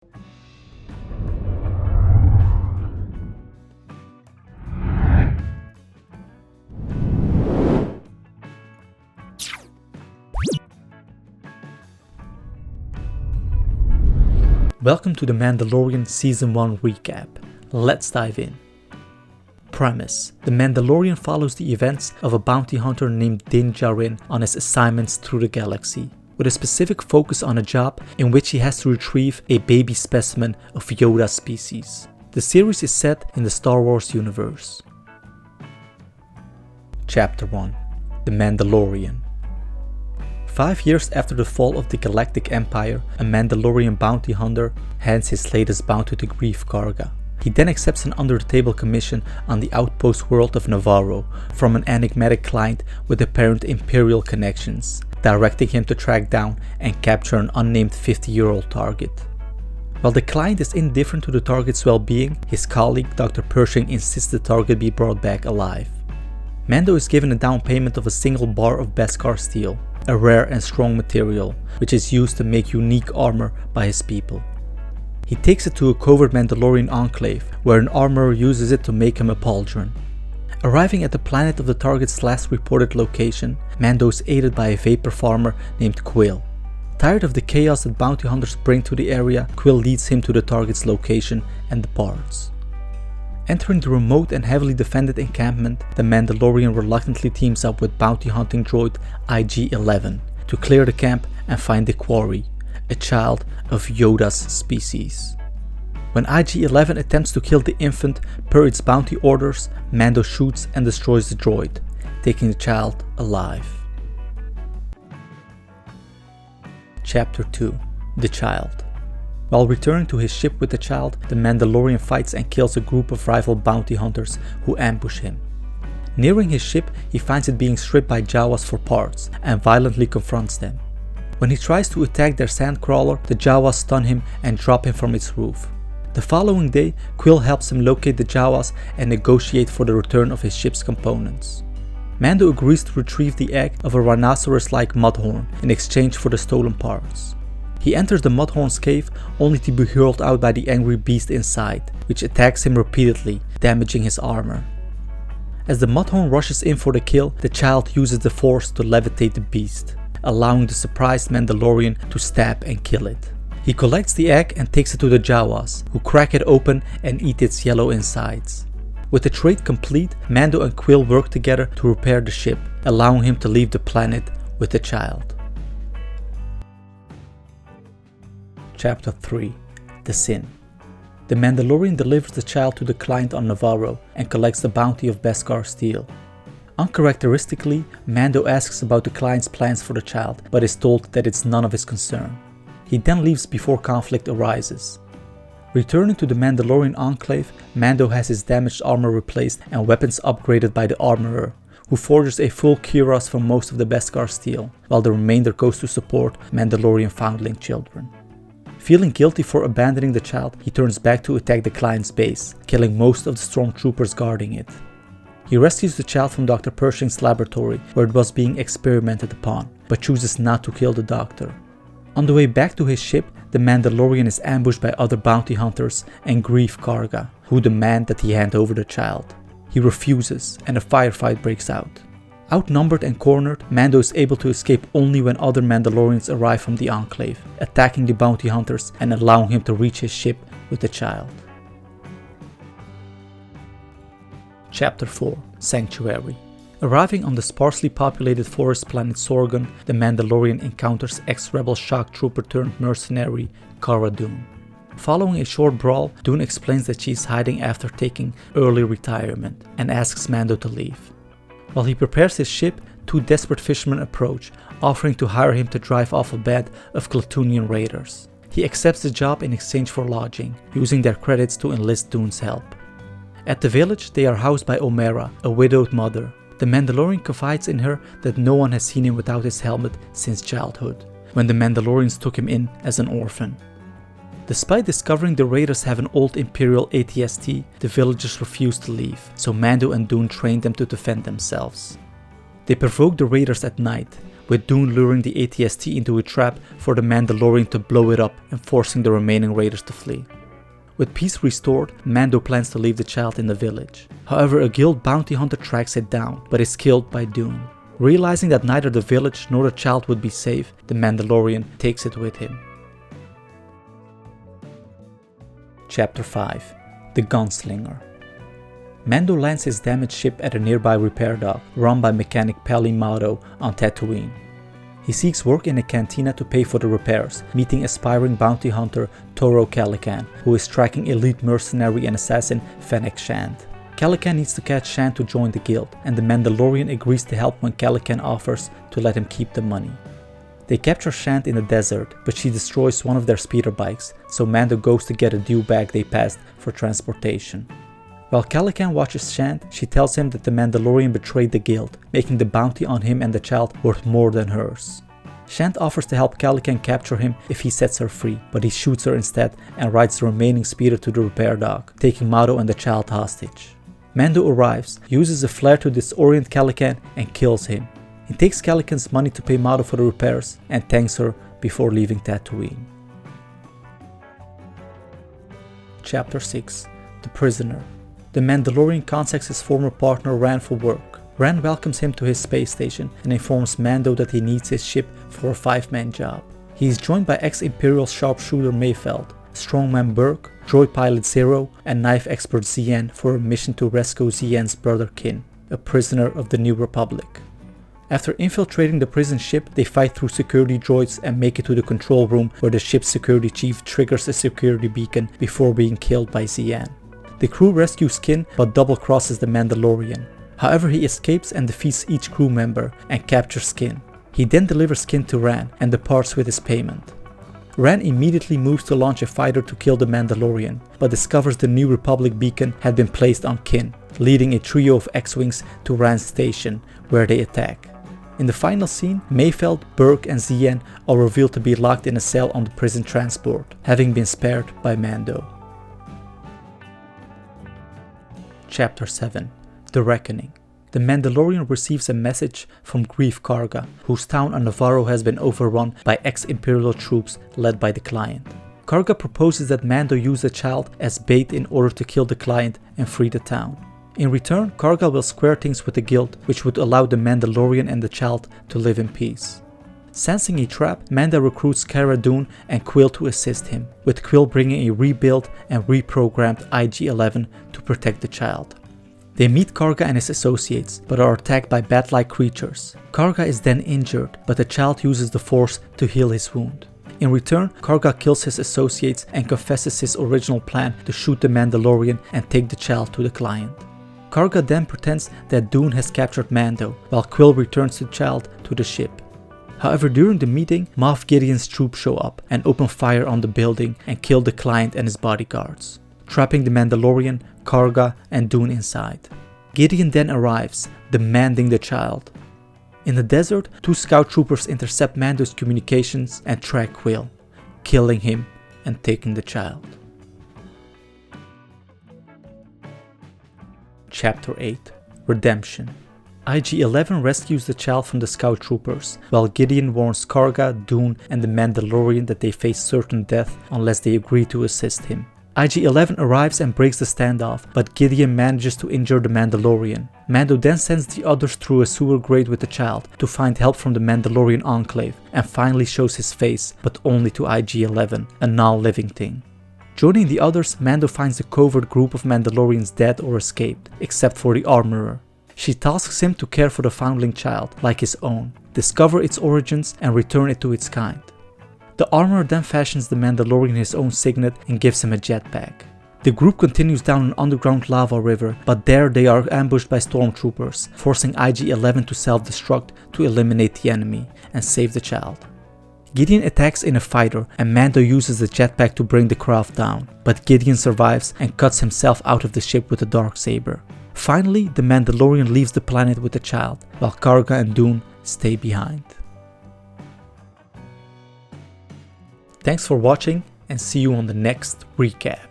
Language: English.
Welcome to the Mandalorian Season 1 recap. Let's dive in. Premise: The Mandalorian follows the events of a bounty hunter named Din Djarin on his assignments through the galaxy, with a specific focus on a job in which he has to retrieve a baby specimen of Yoda species. The series is set in the Star Wars universe. Chapter 1: The Mandalorian. 5 years after the fall of the Galactic Empire, a Mandalorian bounty hunter hands his latest bounty to Greef Karga. He then accepts an under-the-table commission on the outpost world of Navarro from an enigmatic client with apparent Imperial connections, directing him to track down and capture an unnamed 50-year-old target. While the client is indifferent to the target's well-being, his colleague Dr. Pershing insists the target be brought back alive. Mando is given a down payment of a single bar of Beskar steel, a rare and strong material, which is used to make unique armor by his people. He takes it to a covert Mandalorian enclave, where an armorer uses it to make him a pauldron. Arriving at the planet of the target's last reported location, Mando is aided by a vapor farmer named Quill. Tired of the chaos that bounty hunters bring to the area, Quill leads him to the target's location and departs. Entering the remote and heavily defended encampment, the Mandalorian reluctantly teams up with bounty hunting droid IG-11 to clear the camp and find the quarry, a child of Yoda's species. When IG-11 attempts to kill the infant per its bounty orders, Mando shoots and destroys the droid, taking the child alive. Chapter 2: The Child. While returning to his ship with the child, the Mandalorian fights and kills a group of rival bounty hunters who ambush him. Nearing his ship, he finds it being stripped by Jawas for parts and violently confronts them. When he tries to attack their sandcrawler, the Jawas stun him and drop him from its roof. The following day, Quill helps him locate the Jawas and negotiate for the return of his ship's components. Mando agrees to retrieve the egg of a rhinoceros-like mudhorn in exchange for the stolen parts. He enters the Mudhorn's cave only to be hurled out by the angry beast inside, which attacks him repeatedly, damaging his armor. As the Mudhorn rushes in for the kill, the child uses the Force to levitate the beast, allowing the surprised Mandalorian to stab and kill it. He collects the egg and takes it to the Jawas, who crack it open and eat its yellow insides. With the trade complete, Mando and Quill work together to repair the ship, allowing him to leave the planet with the child. Chapter 3: The Sin. The Mandalorian delivers the child to the client on Navarro and collects the bounty of Beskar steel. Uncharacteristically, Mando asks about the client's plans for the child, but is told that it's none of his concern. He then leaves before conflict arises. Returning to the Mandalorian enclave, Mando has his damaged armor replaced and weapons upgraded by the armorer, who forges a full cuirass from most of the Beskar steel, while the remainder goes to support Mandalorian foundling children. Feeling guilty for abandoning the child, he turns back to attack the client's base, killing most of the stormtroopers guarding it. He rescues the child from Dr. Pershing's laboratory, where it was being experimented upon, but chooses not to kill the doctor. On the way back to his ship, the Mandalorian is ambushed by other bounty hunters and Greef Karga, who demand that he hand over the child. He refuses, and a firefight breaks out. Outnumbered and cornered, Mando is able to escape only when other Mandalorians arrive from the Enclave, attacking the bounty hunters and allowing him to reach his ship with the child. Chapter 4: Sanctuary. Arriving on the sparsely populated forest planet Sorgan, the Mandalorian encounters ex-rebel shock trooper turned mercenary Cara Dune. Following a short brawl, Dune explains that she is hiding after taking early retirement and asks Mando to leave. While he prepares his ship, two desperate fishermen approach, offering to hire him to drive off a band of Klatooinian raiders. He accepts the job in exchange for lodging, using their credits to enlist Dune's help. At the village, they are housed by Omera, a widowed mother. The Mandalorian confides in her that no one has seen him without his helmet since childhood, when the Mandalorians took him in as an orphan. Despite discovering the raiders have an old Imperial AT-ST, the villagers refuse to leave, so Mando and Dune train them to defend themselves. They provoke the raiders at night, with Dune luring the AT-ST into a trap for the Mandalorian to blow it up and forcing the remaining raiders to flee. With peace restored, Mando plans to leave the child in the village. However, a guild bounty hunter tracks it down, but is killed by Dune. Realizing that neither the village nor the child would be safe, the Mandalorian takes it with him. Chapter 5. The Gunslinger. Mando lands his damaged ship at a nearby repair dock, run by mechanic Peli Motto on Tatooine. He seeks work in a cantina to pay for the repairs, meeting aspiring bounty hunter Toro Calican, who is tracking elite mercenary and assassin Fennec Shand. Calican needs to catch Shand to join the guild, and the Mandalorian agrees to help when Calican offers to let him keep the money. They capture Shand in the desert, but she destroys one of their speeder bikes, so Mando goes to get a dew bag they passed for transportation. While Calican watches Shand, she tells him that the Mandalorian betrayed the guild, making the bounty on him and the child worth more than hers. Shand offers to help Calican capture him if he sets her free, but he shoots her instead and rides the remaining speeder to the repair dock, taking Mado and the child hostage. Mando arrives, uses a flare to disorient Calican and kills him. He takes Calican's money to pay Mado for the repairs and thanks her before leaving Tatooine. Chapter 6. The Prisoner. The Mandalorian contacts his former partner Ran for work. Ran welcomes him to his space station and informs Mando that he needs his ship for a 5-man job. He is joined by ex-Imperial sharpshooter Mayfeld, strongman Burke, droid pilot Zero, and knife expert Zien for a mission to rescue Zien's brother Kin, a prisoner of the New Republic. After infiltrating the prison ship, they fight through security droids and make it to the control room where the ship's security chief triggers a security beacon before being killed by Zien. The crew rescues Kin but double-crosses the Mandalorian. However, he escapes and defeats each crew member and captures Kin. He then delivers Kin to Ran and departs with his payment. Ran immediately moves to launch a fighter to kill the Mandalorian, but discovers the New Republic beacon had been placed on Kin, leading a trio of X-Wings to Ran's station, where they attack. In the final scene, Mayfeld, Burke and Zien are revealed to be locked in a cell on the prison transport, having been spared by Mando. Chapter 7. The Reckoning. The Mandalorian receives a message from Greef Karga, whose town on Navarro has been overrun by ex-Imperial troops led by the Client. Karga proposes that Mando use the child as bait in order to kill the Client and free the town. In return, Karga will square things with the guild, which would allow the Mandalorian and the child to live in peace. Sensing a trap, Mando recruits Cara Dune and Quill to assist him, with Quill bringing a rebuilt and reprogrammed IG-11 to protect the child. They meet Karga and his associates, but are attacked by bat-like creatures. Karga is then injured, but the child uses the Force to heal his wound. In return, Karga kills his associates and confesses his original plan to shoot the Mandalorian and take the child to the Client. Karga then pretends that Dune has captured Mando, while Quill returns the child to the ship. However, during the meeting, Moff Gideon's troops show up and open fire on the building and kill the Client and his bodyguards, trapping the Mandalorian, Karga and Dune inside. Gideon then arrives, demanding the child. In the desert, 2 scout troopers intercept Mando's communications and track Quill, killing him and taking the child. Chapter 8. Redemption. IG-11 rescues the child from the scout troopers, while Gideon warns Karga, Dune and the Mandalorian that they face certain death unless they agree to assist him. IG-11 arrives and breaks the standoff, but Gideon manages to injure the Mandalorian. Mando then sends the others through a sewer grate with the child to find help from the Mandalorian Enclave and finally shows his face, but only to IG-11, a now living thing. Joining the others, Mando finds a covert group of Mandalorians dead or escaped, except for the Armorer. She tasks him to care for the foundling child, like his own, discover its origins and return it to its kind. The Armorer then fashions the Mandalorian his own signet and gives him a jetpack. The group continues down an underground lava river, but there they are ambushed by stormtroopers, forcing IG-11 to self-destruct to eliminate the enemy and save the child. Gideon attacks in a fighter and Mando uses the jetpack to bring the craft down, but Gideon survives and cuts himself out of the ship with a darksaber. Finally, the Mandalorian leaves the planet with the child, while Karga and Dune stay behind. Thanks for watching and see you on the next recap.